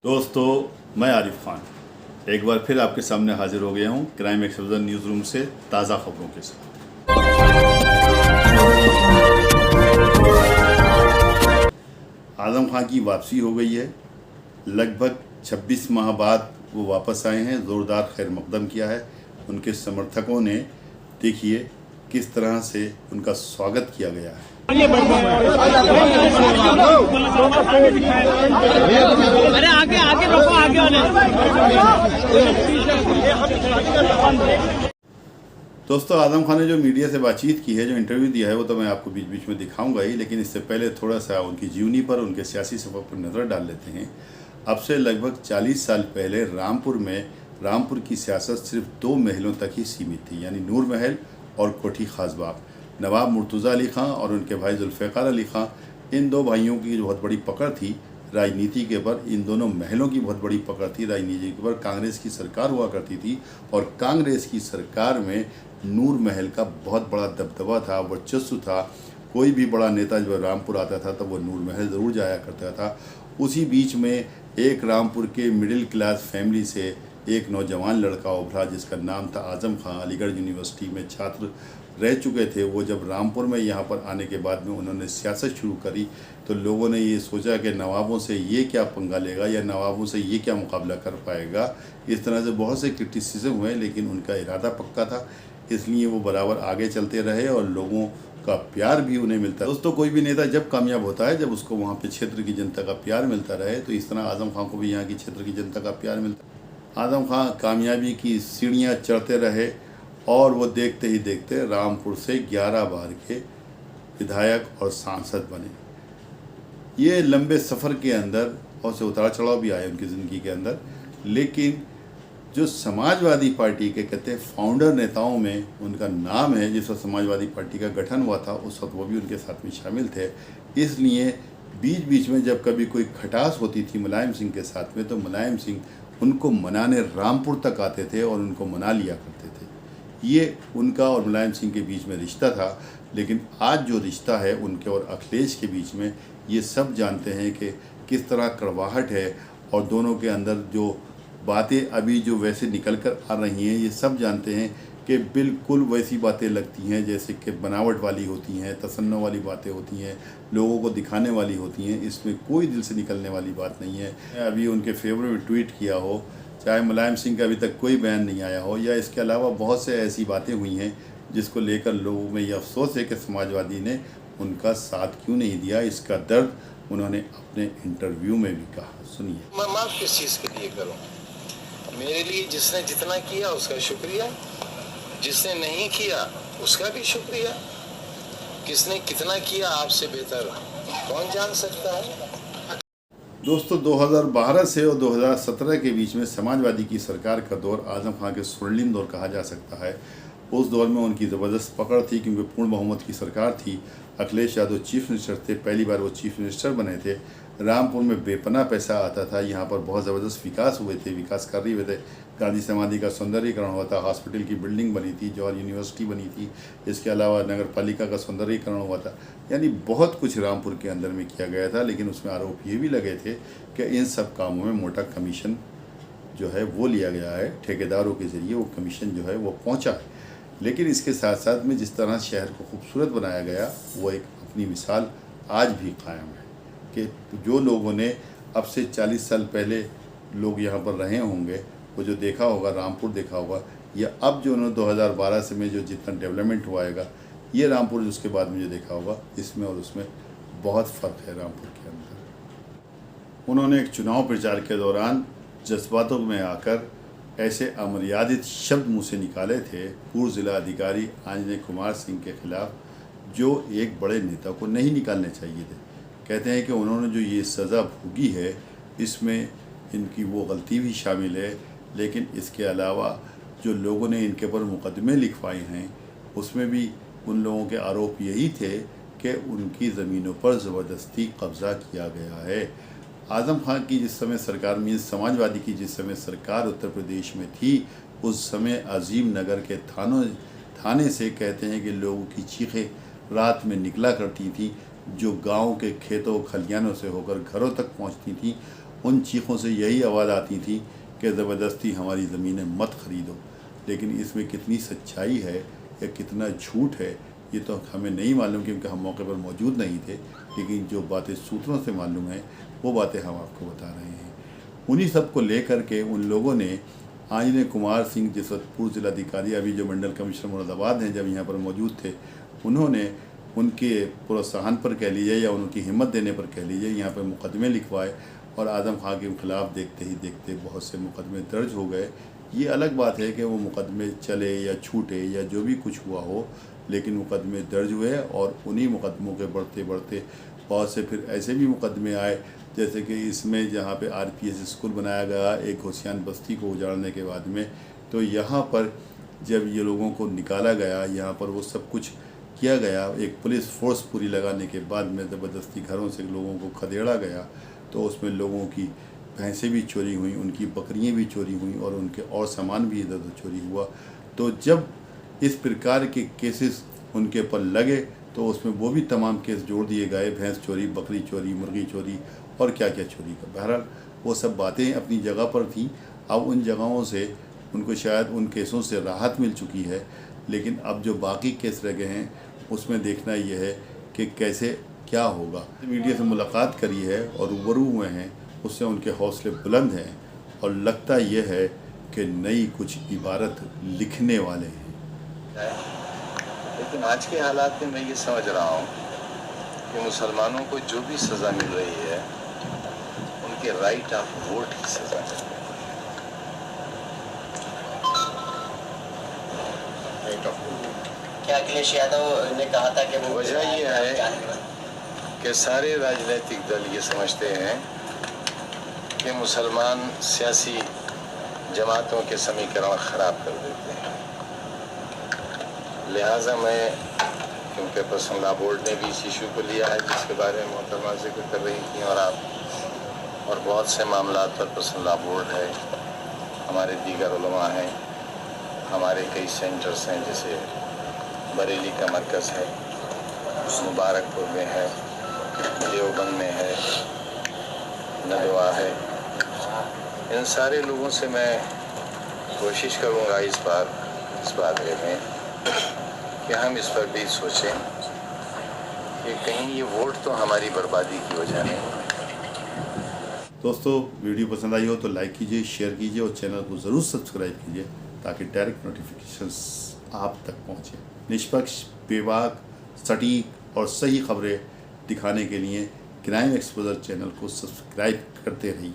दोस्तों, मैं आरिफ खान एक बार फिर आपके सामने हाजिर हो गया हूं क्राइम एक्सपोजर न्यूज़ रूम से ताज़ा खबरों के साथ। आजम खान की वापसी हो गई है। लगभग 26 माह बाद वो वापस आए हैं। ज़ोरदार खैर मकदम किया है। उनके समर्थकों ने देखिए किस तरह से उनका स्वागत किया गया है। अरे आगे आगे रोको, आगे आने। दोस्तों, आजम खान ने जो मीडिया से बातचीत की है, जो इंटरव्यू दिया है, वो तो मैं आपको बीच बीच में दिखाऊंगा ही, लेकिन इससे पहले थोड़ा सा उनकी जीवनी पर, उनके सियासी सफ़र पर नज़र डाल लेते हैं। अब से लगभग 40 साल पहले रामपुर की सियासत सिर्फ 2 महलों तक ही सीमित थी, यानी नूर महल और कोठी खासबाग। नवाब मुर्तज़ा अली ख़ां और उनके भाई जुल्फ़िकार अली ख़ां, इन 2 भाइयों की जो बहुत बड़ी पकड़ थी राजनीति के ऊपर, इन दोनों महलों की बहुत बड़ी पकड़ थी राजनीति के ऊपर। कांग्रेस की सरकार हुआ करती थी और कांग्रेस की सरकार में नूर महल का बहुत बड़ा दबदबा था, वर्चस्व था। कोई भी बड़ा नेता जब रामपुर आता था तो वो नूर महल ज़रूर जाया करता था। उसी बीच में एक रामपुर के मिडिल क्लास फैमिली से एक नौजवान लड़का उभरा जिसका नाम था आज़म खां। अलीगढ़ यूनिवर्सिटी में छात्र रह चुके थे वो। जब रामपुर में यहाँ पर आने के बाद में उन्होंने सियासत शुरू करी तो लोगों ने ये सोचा कि नवाबों से ये क्या पंगा लेगा या नवाबों से ये क्या मुकाबला कर पाएगा। इस तरह से बहुत से क्रिटिसिज्म हुए, लेकिन उनका इरादा पक्का था, इसलिए वो बराबर आगे चलते रहे और लोगों का प्यार भी उन्हें मिलता है। दोस्तों, कोई भी नेता जब कामयाब होता है, जब उसको वहाँ पे क्षेत्र की जनता का प्यार मिलता रहे, तो इस तरह आज़म खां को भी यहाँ की क्षेत्र की जनता का प्यार मिलता है। आज़म खां कामयाबी की सीढ़ियाँ चढ़ते रहे और वो देखते ही देखते रामपुर से 11 बार के विधायक और सांसद बने। ये लंबे सफ़र के अंदर बहुत से उतार चढ़ाव भी आए उनकी ज़िंदगी के अंदर, लेकिन जो समाजवादी पार्टी के कहते हैं फाउंडर नेताओं में उनका नाम है, जिस वक्त समाजवादी पार्टी का गठन हुआ था उस वक्त वो भी उनके साथ में शामिल थे। इसलिए बीच बीच में जब कभी कोई खटास होती थी मुलायम सिंह के साथ में, तो मुलायम सिंह उनको मनाने रामपुर तक आते थे और उनको मना लिया करते थे। ये उनका और मुलायम सिंह के बीच में रिश्ता था। लेकिन आज जो रिश्ता है उनके और अखिलेश के बीच में, ये सब जानते हैं कि किस तरह कड़वाहट है और दोनों के अंदर जो बातें अभी जो वैसे निकल कर आ रही हैं, ये सब जानते हैं कि बिल्कुल वैसी बातें लगती हैं जैसे कि बनावट वाली होती हैं, तसन्नो वाली बातें होती हैं, लोगों को दिखाने वाली होती हैं। इसमें कोई दिल से निकलने वाली बात नहीं है। अभी उनके फेवर में ट्वीट किया हो, चाहे मुलायम सिंह का अभी तक कोई बयान नहीं आया हो, या इसके अलावा बहुत से ऐसी बातें हुई हैं जिसको लेकर लोगों में ये अफसोस है कि समाजवादी ने उनका साथ क्यों नहीं दिया। इसका दर्द उन्होंने अपने इंटरव्यू में भी कहा। सुनिए। मैं माफ़ किस चीज़ के लिए करूं? मेरे लिए जिसने जितना किया उसका शुक्रिया, जिसने नहीं किया उसका भी शुक्रिया। किसने कितना किया आपसे बेहतर कौन जान सकता है। दोस्तों, 2012 से और 2017 के बीच में समाजवादी की सरकार का दौर आज़म खां के स्वर्णिम दौर कहा जा सकता है। उस दौर में उनकी ज़बरदस्त पकड़ थी क्योंकि पूर्ण बहुमत की सरकार थी। अखिलेश यादव चीफ मिनिस्टर थे, पहली बार वो चीफ मिनिस्टर बने थे। रामपुर में बेपनाह पैसा आता था, यहाँ पर बहुत ज़बरदस्त विकास हुए थे, विकास कर रहे हुए थे। गांधी समाधि का सौंदर्यीकरण हुआ था, हॉस्पिटल की बिल्डिंग बनी थी, जौहर यूनिवर्सिटी बनी थी, इसके अलावा नगर पालिका का सौंदर्यीकरण हुआ था। यानी बहुत कुछ रामपुर के अंदर में किया गया था। लेकिन उसमें आरोप ये भी लगे थे कि इन सब कामों में मोटा कमीशन जो है वो लिया गया है, ठेकेदारों के ज़रिए वो कमीशन जो है वो पहुँचा है। लेकिन इसके साथ साथ में जिस तरह शहर को खूबसूरत बनाया गया, वो एक अपनी मिसाल आज भी कायम है कि जो लोगों ने अब से 40 साल पहले लोग यहाँ पर रहे होंगे, वो जो देखा होगा, रामपुर देखा होगा, या अब जो उन्होंने 2012 से में जो जितना डेवलपमेंट हुआ है, ये रामपुर उसके बाद में जो देखा होगा, इसमें और उसमें बहुत फ़र्क है। रामपुर के अंदर उन्होंने एक चुनाव प्रचार के दौरान जज्बातों में आकर ऐसे अमर्यादित शब्द मुँह से निकाले थे पूर्व जिला अधिकारी आंजनेय कुमार सिंह के खिलाफ, जो एक बड़े नेता को नहीं निकालने चाहिए थे। कहते हैं कि उन्होंने जो ये सज़ा भोगी है, इसमें इनकी वो गलती भी शामिल है। लेकिन इसके अलावा जो लोगों ने इनके ऊपर मुकदमे लिखवाए हैं, उसमें भी उन लोगों के आरोप यही थे कि उनकी ज़मीनों पर ज़बरदस्ती कब्ज़ा किया गया है। आज़म खां की जिस समय सरकार में, समाजवादी की जिस समय सरकार उत्तर प्रदेश में थी, उस समय अजीम नगर के थाने से कहते हैं कि लोगों की चीखें रात में निकला करती थी, जो गांव के खेतों खलियानों से होकर घरों तक पहुंचती थी। उन चीखों से यही आवाज़ आती थी कि ज़बरदस्ती हमारी ज़मीनें मत ख़रीदो। लेकिन इसमें कितनी सच्चाई है या कितना झूठ है ये तो हमें नहीं मालूम, क्योंकि हम मौके पर मौजूद नहीं थे। लेकिन जो बातें सूत्रों से मालूम है वो बातें हम आपको बता रहे हैं। उन्हीं सब को लेकर के उन लोगों ने आंजनेय कुमार सिंह, जिस वक्त पूर्व जिलाधिकारी, अभी जो मंडल कमिश्नर मुरादाबाद हैं, जब यहाँ पर मौजूद थे, उन्होंने उनके प्रोत्साहन पर कह लीजिए या उनकी हिम्मत देने पर कह लीजिए यहाँ पर मुकदमे लिखवाए और आज़म खां के खिलाफ देखते ही देखते बहुत से मुकदमे दर्ज हो गए। ये अलग बात है कि वो मुकदमे चले या छूटे या जो भी कुछ हुआ हो, लेकिन मुकदमे दर्ज हुए और उन्हीं मुकदमों के बढ़ते बढ़ते बहुत से फिर ऐसे भी मुकदमे आए, जैसे कि इसमें जहाँ पे आरपीएस स्कूल बनाया गया एक घोसियान बस्ती को उजाड़ने के बाद में, तो यहाँ पर जब ये लोगों को निकाला गया, यहाँ पर वो सब कुछ किया गया, एक पुलिस फोर्स पूरी लगाने के बाद में ज़बरदस्ती घरों से लोगों को खदेड़ा गया, तो उसमें लोगों की भैंसें भी चोरी हुई, उनकी बकरियां भी चोरी हुई और उनके और सामान भी इधर उधर चोरी हुआ। तो जब इस प्रकार के केसेस उनके पर लगे तो उसमें वो भी तमाम केस जोड़ दिए गए, भैंस चोरी, बकरी चोरी, मुर्गी चोरी और क्या क्या चोरी का। बहरहाल वो सब बातें अपनी जगह पर थीं। अब उन जगहों से उनको शायद उन केसों से राहत मिल चुकी है, लेकिन अब जो बाकी केस रह गए हैं उसमें देखना यह है कि कैसे क्या होगा। मीडिया से मुलाकात करी है और रूबरू हुए हैं, उससे उनके हौसले बुलंद हैं और लगता यह है कि नई कुछ इबारत लिखने वाले हैं। लेकिन आज के हालात में मैं ये समझ रहा हूँ कि मुसलमानों को जो भी सज़ा मिल रही है उनके राइट ऑफ वोट की सज़ा मिल रही है। क्या अखिलेश यादव ने कहा था कि वो वजह ये है कि सारे राजनीतिक दल ये समझते हैं कि मुसलमान सियासी जमातों के समीकरण ख़राब कर देते हैं। लिहाजा मैं, क्योंकि पर्सनल लॉ बोर्ड ने भी इस इशू को लिया है जिसके बारे में मोहतरमा जिक्र कर रही थी, और आप और बहुत से मामला पर पर्सनल लॉ बोर्ड है, हमारे दीगर उलमा हैं, हमारे कई सेंटर्स हैं, जैसे बरेली का मरकज़ है, मुबारकपुर में है, देवबंद में है, नदवा है। इन सारे लोगों से मैं कोशिश करूंगा इस बारे में कि हम इस पर भी सोचें कि कहीं ये वोट तो हमारी बर्बादी की वजह नहीं है। दोस्तों, वीडियो पसंद आई हो तो लाइक कीजिए, शेयर कीजिए और चैनल को ज़रूर सब्सक्राइब कीजिए ताकि डायरेक्ट नोटिफिकेशंस आप तक पहुँचे। निष्पक्ष, बेबाक, सटीक और सही खबरें दिखाने के लिए क्राइम एक्सपोजर चैनल को सब्सक्राइब करते रहिए।